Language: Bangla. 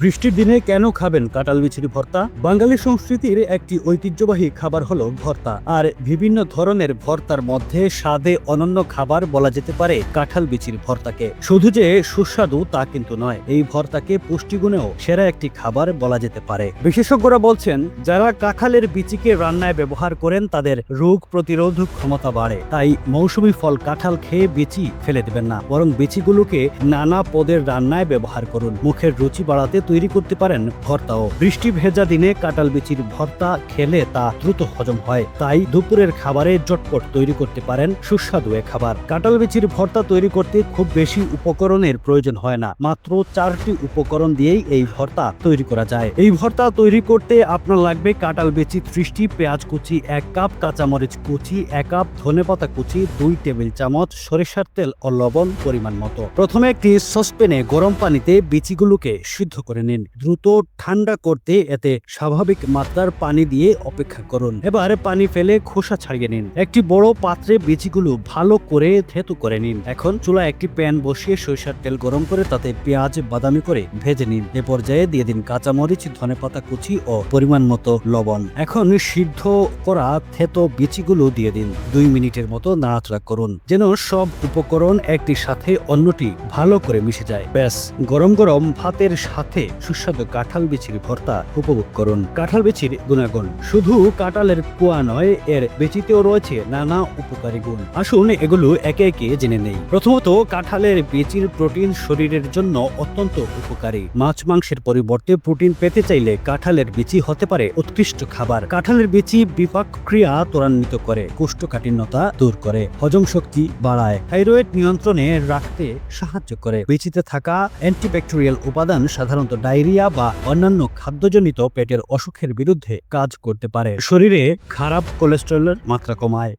বৃষ্টির দিনে কেন খাবেন কাঁঠাল বিচির ভর্তা? বাঙালি সংস্কৃতির একটি ঐতিহ্যবাহী খাবার হলো ভর্তা। আর বিভিন্ন ধরনের ভর্তার মধ্যে স্বাদে অনন্য খাবার বলা যেতে পারে কাঁঠাল বিচির ভর্তাকে। শুধু যে সুস্বাদু তা কিন্তু নয়, এই ভর্তাকে পুষ্টিগুণেও সেরা একটি খাবার বলা যেতে পারে। বিশেষজ্ঞরা বলছেন, যারা কাঁঠালের বিচিকে রান্নায় ব্যবহার করেন তাদের রোগ প্রতিরোধক ক্ষমতা বাড়ে। তাই মৌসুমী ফল কাঁঠাল খেয়ে বিচি ফেলে দেবেন না, বরং বিচিগুলোকে নানা পদের রান্নায় ব্যবহার করুন। মুখের রুচি বাড়াতে তৈরি করতে পারেন ভর্তাও। বৃষ্টি ভেজা দিনে কাঁঠাল বিচির ভর্তা খেলে তা দ্রুত হজম হয়, তাই দুপুরের খাবারে জটপট তৈরি করতে পারেন সুস্বাদু এ খাবার। কাঁঠাল বিচির ভর্তা তৈরি করতে খুব বেশি উপকরণের প্রয়োজন হয় না, মাত্র 4টি উপকরণ দিয়েই এই ভর্তা তৈরি করা যায়। এই ভর্তা তৈরি করতে আপনার লাগবে কাঁঠাল বিচি 30টি, পেঁয়াজ কুচি 1 কাপ, কাঁচামরিচ কুচি 1 কাপ, ধনেপাতা কুচি 2 টেবিল চামচ, সরিষার তেল ও লবণ পরিমাণ মতো। প্রথমে একটি সসপ্যানে গরম পানিতে বিচিগুলোকে সিদ্ধ করে নিন। দ্রুত ঠান্ডা করতে এতে স্বাভাবিক মাত্রার পানি দিয়ে অপেক্ষা করুন। এবার পানি ফেলে খোসা ছাড়িয়ে নিন। একটি বড় পাত্রে বিচিগুলো ভালো করে থেতু করে নিন। এখন চুলায় একটি প্যান বসিয়ে সরিষার তেল গরম করে তাতে পেঁয়াজ বাদামি করে ভেজে নিন। এ পর্যায়ে দিয়ে দিন কাঁচামরিচ, ধনেপাতা কুচি ও পরিমাণ মতো লবণ। এখন সিদ্ধ করা থেতো বিচিগুলো দিয়ে দিন। 2 মিনিটের মতো নাড়াচাড়া করুন, যেন সব উপকরণ একটির সাথে অন্যটি ভালো করে মিশে যায়। ব্যাস, গরম গরম ভাতের সাথে সুস্বাদু কাঁঠাল বিচির ভর্তা উপভোগ করুন। কাঁঠাল বিচির গুণাগুণ। শুধু কাঁঠালের কুয়া নয়, এর বিচিতেও রয়েছে নানা উপকারী গুণ। আসুন এগুলো একে একে জেনে নেই। প্রথমত, কাঁঠালের বিচির প্রোটিন শরীরের জন্য অত্যন্ত উপকারী। মাছ মাংসের পরিবর্তে প্রোটিন পেতে চাইলে কাঁঠালের বিচি হতে পারে উৎকৃষ্ট খাবার। কাঁঠালের বিচি বিপাক ক্রিয়া ত্বরান্বিত করে, কোষ্ঠকাঠিন্যতা দূর করে, হজম শক্তি বাড়ায়, থাইরয়েড নিয়ন্ত্রণে রাখতে সাহায্য করে। বিচিতে থাকা অ্যান্টিব্যাকটেরিয়াল উপাদান সাধারণত ডায়রিয়া বা অন্যান্য খাদ্যজনিত পেটের অসুখের বিরুদ্ধে কাজ করতে পারে। শরীরে খারাপ কোলেস্টেরলের মাত্রা কমায়।